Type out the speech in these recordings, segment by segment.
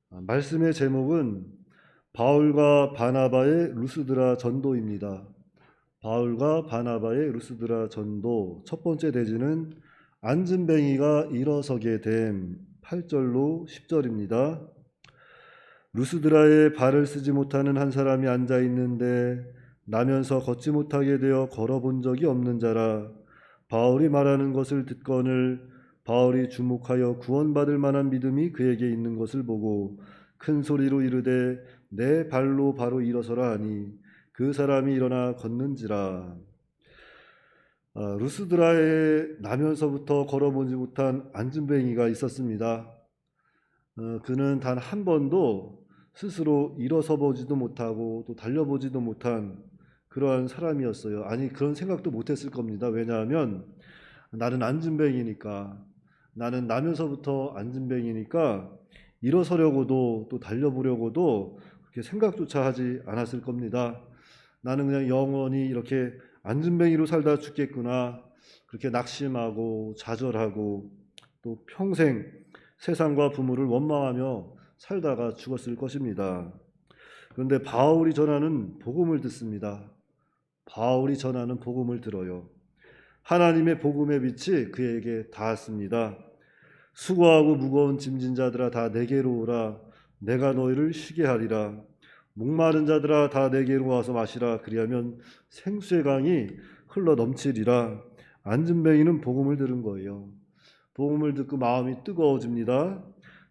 말씀의 제목은 바울과 바나바의 루스드라 전도입니다. 바울과 바나바의 루스드라 전도 첫 번째 대지는 앉은뱅이가 일어서게 됨 8절로 10절입니다. 루스드라에 발을 쓰지 못하는 한 사람이 앉아 있는데 나면서 걷지 못하게 되어 걸어본 적이 없는 자라. 바울이 말하는 것을 듣거늘 바울이 주목하여 구원받을 만한 믿음이 그에게 있는 것을 보고 큰 소리로 이르되 내 발로 바로 일어서라 하니 그 사람이 일어나 걷는지라. 루스드라에 나면서부터 걸어보지 못한 앉은뱅이가 있었습니다. 그는 단 한 번도 스스로 일어서 보지도 못하고 또 달려보지도 못한 그러한 사람이었어요. 아니, 그런 생각도 못했을 겁니다. 왜냐하면 나는 앉은뱅이니까, 나는 나면서부터 앉은뱅이니까 일어서려고도 또 달려보려고도 그렇게 생각조차 하지 않았을 겁니다. 나는 그냥 영원히 이렇게 앉은뱅이로 살다 죽겠구나, 그렇게 낙심하고 좌절하고 또 평생 세상과 부모를 원망하며 살다가 죽었을 것입니다. 그런데 바울이 전하는 복음을 듣습니다. 바울이 전하는 복음을 들어요. 하나님의 복음의 빛이 그에게 닿았습니다. 수고하고 무거운 짐진 자들아 다 내게로 오라. 내가 너희를 쉬게 하리라. 목마른 자들아 다 내게로 와서 마시라. 그리하면 생수의 강이 흘러 넘치리라. 앉은뱅이는 복음을 들은 거예요. 복음을 듣고 마음이 뜨거워집니다.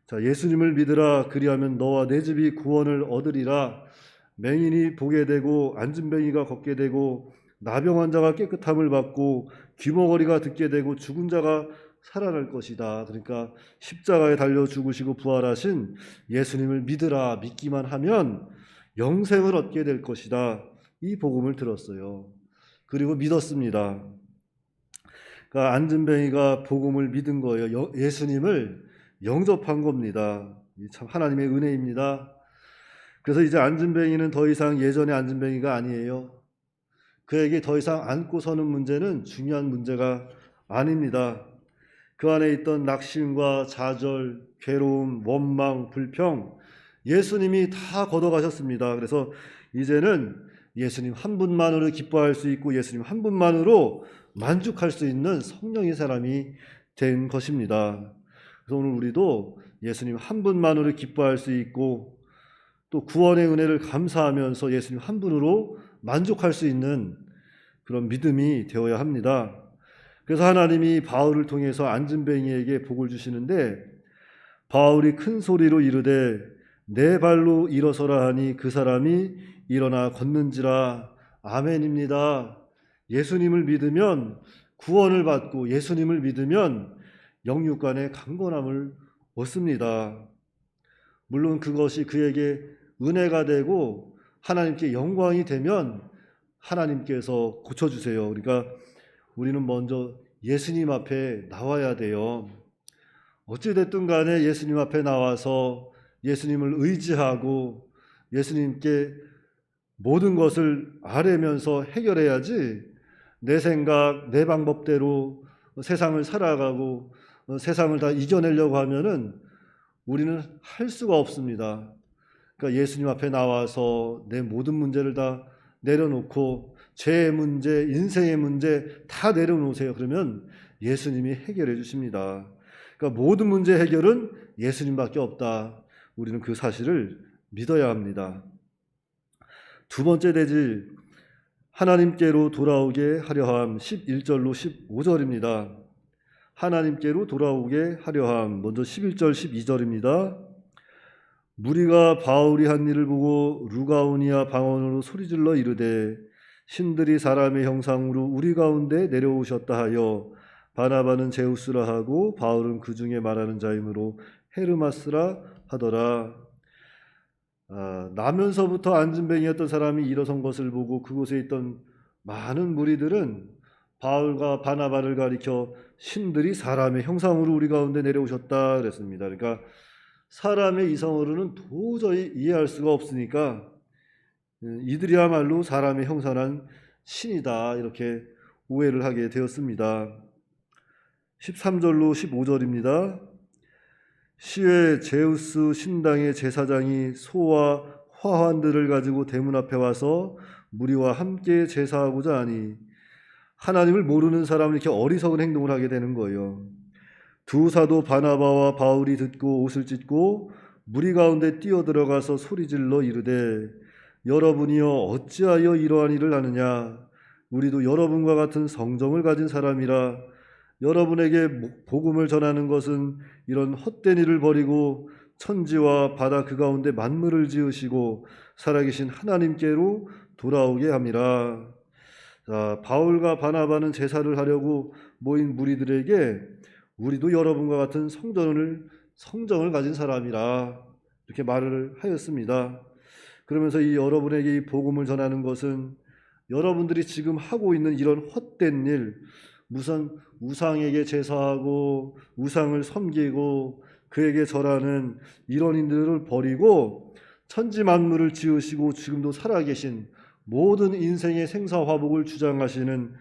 자, 예수님을 믿으라. 그리하면 너와 내 집이 구원을 얻으리라. 맹인이 보게 되고 앉은뱅이가 걷게 되고 나병 환자가 깨끗함을 받고 귀머거리가 듣게 되고 죽은 자가 살아날 것이다. 그러니까 십자가에 달려 죽으시고 부활하신 예수님을 믿으라. 믿기만 하면 영생을 얻게 될 것이다. 이 복음을 들었어요. 그리고 믿었습니다. 그러니까 앉은뱅이가 복음을 믿은 거예요. 예수님을 영접한 겁니다. 참 하나님의 은혜입니다. 그래서 이제 앉은뱅이는 더 이상 예전의 앉은뱅이가 아니에요. 그에게 더 이상 앉고 서는 문제는 중요한 문제가 아닙니다. 그 안에 있던 낙심과 좌절, 괴로움, 원망, 불평, 예수님이 다 걷어가셨습니다. 그래서 이제는 예수님 한 분만으로 기뻐할 수 있고 예수님 한 분만으로 만족할 수 있는 성령의 사람이 된 것입니다. 그래서 오늘 우리도 예수님 한 분만으로 기뻐할 수 있고 또 구원의 은혜를 감사하면서 예수님 한 분으로 만족할 수 있는 그런 믿음이 되어야 합니다. 그래서 하나님이 바울을 통해서 앉은뱅이에게 복을 주시는데 바울이 큰 소리로 이르되 내 발로 일어서라 하니 그 사람이 일어나 걷는지라. 아멘입니다. 예수님을 믿으면 구원을 받고 예수님을 믿으면 영육간의 강건함을 얻습니다. 물론 그것이 그에게 은혜가 되고 하나님께 영광이 되면 하나님께서 고쳐주세요. 그러니까 우리는 먼저 예수님 앞에 나와야 돼요. 어찌됐든 간에 예수님 앞에 나와서 예수님을 의지하고 예수님께 모든 것을 아뢰면서 해결해야지 내 생각, 내 방법대로 세상을 살아가고 세상을 다 이겨내려고 하면은 우리는 할 수가 없습니다. 그러니까 예수님 앞에 나와서 내 모든 문제를 다 내려놓고 죄의 문제, 인생의 문제 다 내려놓으세요. 그러면 예수님이 해결해 주십니다. 그러니까 모든 문제 해결은 예수님밖에 없다. 우리는 그 사실을 믿어야 합니다. 두 번째 대지 하나님께로 돌아오게 하려함 11절로 15절입니다. 하나님께로 돌아오게 하려함. 먼저 11절 12절입니다. 무리가 바울이 한 일을 보고 루가오니아 방언으로 소리질러 이르되 신들이 사람의 형상으로 우리 가운데 내려오셨다 하여 바나바는 제우스라 하고 바울은 그 중에 말하는 자이므로 헤르마스라 하더라. 나면서부터 앉은뱅이였던 사람이 일어선 것을 보고 그곳에 있던 많은 무리들은 바울과 바나바를 가리켜 신들이 사람의 형상으로 우리 가운데 내려오셨다 그랬습니다. 그러니까 사람의 이성으로는 도저히 이해할 수가 없으니까 이들이야말로 사람의 형상한 신이다 이렇게 오해를 하게 되었습니다. 13절로 15절입니다. 시외 제우스 신당의 제사장이 소와 화환들을 가지고 대문 앞에 와서 무리와 함께 제사하고자 하니 하나님을 모르는 사람은 이렇게 어리석은 행동을 하게 되는 거예요. 두 사도 바나바와 바울이 듣고 옷을 찢고 무리 가운데 뛰어들어가서 소리질러 이르되 여러분이여 어찌하여 이러한 일을 하느냐 우리도 여러분과 같은 성정을 가진 사람이라 여러분에게 복음을 전하는 것은 이런 헛된 일을 버리고 천지와 바다 그 가운데 만물을 지으시고 살아계신 하나님께로 돌아오게 함이라. 자, 바울과 바나바는 제사를 하려고 모인 무리들에게 우리도 여러분과 같은 성정을 가진 사람이라 이렇게 말을 하였습니다. 그러면서 이 여러분에게 이 복음을 전하는 것은 여러분들이 지금 하고 있는 이런 헛된 일, 무슨 우상에게 제사하고 우상을 섬기고 그에게 절하는 이런 일들을 버리고 천지 만물을 지으시고 지금도 살아계신 모든 인생의 생사화복을 주장하시는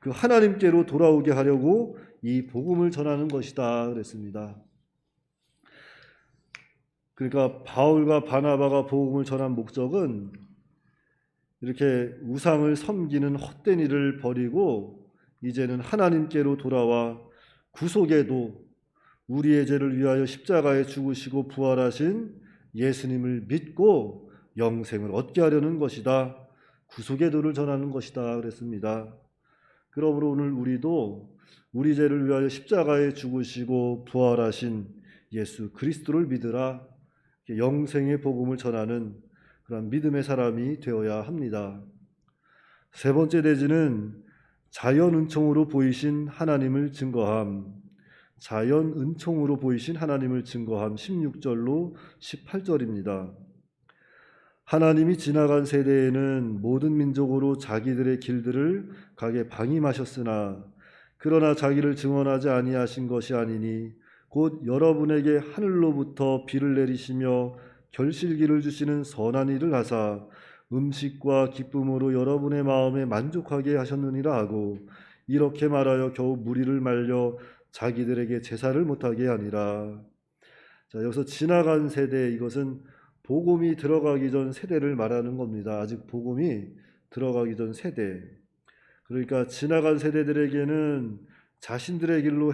그 하나님께로 돌아오게 하려고 이 복음을 전하는 것이다 그랬습니다. 그러니까 바울과 바나바가 복음을 전한 목적은 이렇게 우상을 섬기는 헛된 일을 버리고 이제는 하나님께로 돌아와 구속의 도, 우리의 죄를 위하여 십자가에 죽으시고 부활하신 예수님을 믿고 영생을 얻게 하려는 것이다. 구속의 도를 전하는 것이다 그랬습니다. 그러므로 오늘 우리도 우리 죄를 위하여 십자가에 죽으시고 부활하신 예수 그리스도를 믿으라, 영생의 복음을 전하는 그런 믿음의 사람이 되어야 합니다. 세 번째 대지는 자연 은총으로 보이신 하나님을 증거함. 자연 은총으로 보이신 하나님을 증거함 16절로 18절입니다. 하나님이 지나간 세대에는 모든 민족으로 자기들의 길들을 가게 방임하셨으나 그러나 자기를 증언하지 아니하신 것이 아니니 곧 여러분에게 하늘로부터 비를 내리시며 결실기를 주시는 선한 일을 하사 음식과 기쁨으로 여러분의 마음에 만족하게 하셨느니라 하고 이렇게 말하여 겨우 무리를 말려 자기들에게 제사를 못하게 하니라. 자, 여기서 지나간 세대, 이것은 복음이 들어가기 전 세대를 말하는 겁니다. 아직 복음이 들어가기 전 세대. 그러니까 지나간 세대들에게는 자신들의 길로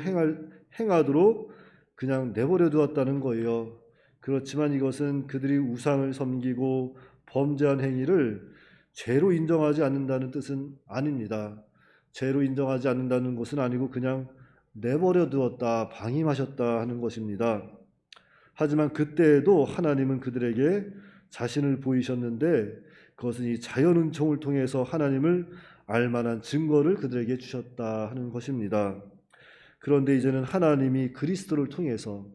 행하도록 그냥 내버려 두었다는 거예요. 그렇지만 이것은 그들이 우상을 섬기고 범죄한 행위를 죄로 인정하지 않는다는 뜻은 아닙니다. 죄로 인정하지 않는다는 것은 아니고 그냥 내버려 두었다, 방임하셨다 하는 것입니다. 하지만 그때에도 하나님은 그들에게 자신을 보이셨는데 그것은 이 자연은총을 통해서 하나님을 알만한 증거를 그들에게 주셨다 하는 것입니다. 그런데 이제는 하나님이 그리스도를 통해서,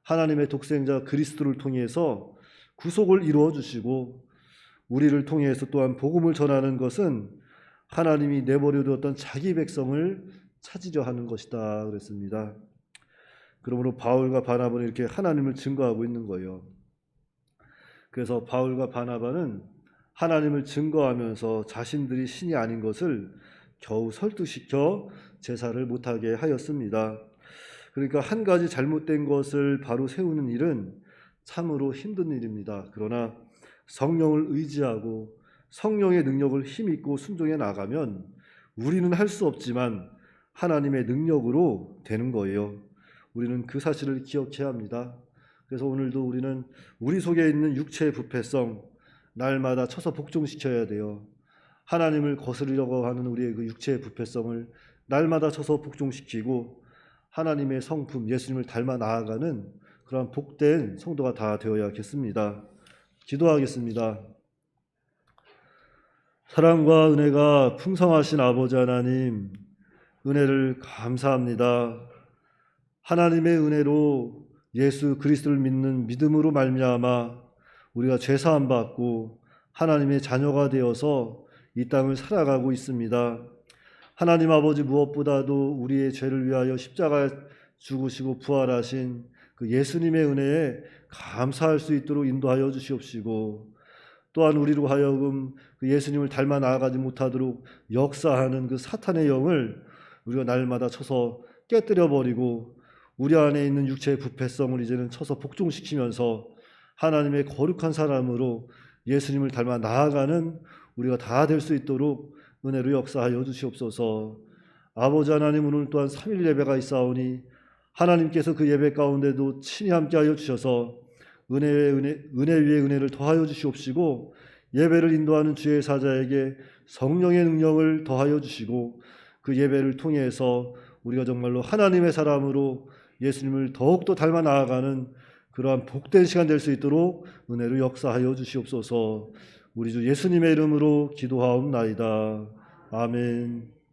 하나님의 독생자 그리스도를 통해서 구속을 이루어 주시고 우리를 통해서 또한 복음을 전하는 것은 하나님이 내버려 두었던 자기 백성을 찾으려 하는 것이다 그랬습니다. 그러므로 바울과 바나바는 이렇게 하나님을 증거하고 있는 거예요. 그래서 바울과 바나바는 하나님을 증거하면서 자신들이 신이 아닌 것을 겨우 설득시켜 제사를 못하게 하였습니다. 그러니까 한 가지 잘못된 것을 바로 세우는 일은 참으로 힘든 일입니다. 그러나 성령을 의지하고 성령의 능력을 힘입고 순종해 나가면 우리는 할 수 없지만 하나님의 능력으로 되는 거예요. 우리는 그 사실을 기억해야 합니다. 그래서 오늘도 우리는 우리 속에 있는 육체의 부패성 날마다 쳐서 복종시켜야 돼요. 하나님을 거스르려고 하는 우리의 그 육체의 부패성을 날마다 쳐서 복종시키고 하나님의 성품 예수님을 닮아 나아가는 그러한 복된 성도가 다 되어야겠습니다. 기도하겠습니다. 사랑과 은혜가 풍성하신 아버지 하나님, 은혜를 감사합니다. 하나님의 은혜로 예수 그리스도를 믿는 믿음으로 말미암아 우리가 죄사함 받고 하나님의 자녀가 되어서 이 땅을 살아가고 있습니다. 하나님 아버지, 무엇보다도 우리의 죄를 위하여 십자가에 죽으시고 부활하신 그 예수님의 은혜에 감사할 수 있도록 인도하여 주시옵시고, 또한 우리로 하여금 그 예수님을 닮아 나아가지 못하도록 역사하는 그 사탄의 영을 우리가 날마다 쳐서 깨뜨려 버리고 우리 안에 있는 육체의 부패성을 이제는 쳐서 복종시키면서 하나님의 거룩한 사람으로 예수님을 닮아 나아가는 우리가 다 될 수 있도록 은혜로 역사하여 주시옵소서. 아버지 하나님, 오늘 또한 3일 예배가 있사오니 하나님께서 그 예배 가운데도 친히 함께하여 주셔서 은혜 위에 은혜를 더하여 주시옵시고, 예배를 인도하는 주의 사자에게 성령의 능력을 더하여 주시고, 그 예배를 통해서 우리가 정말로 하나님의 사람으로 예수님을 더욱더 닮아 나아가는 그러한 복된 시간 될 수 있도록 은혜로 역사하여 주시옵소서. 우리 주 예수님의 이름으로 기도하옵나이다. 아멘.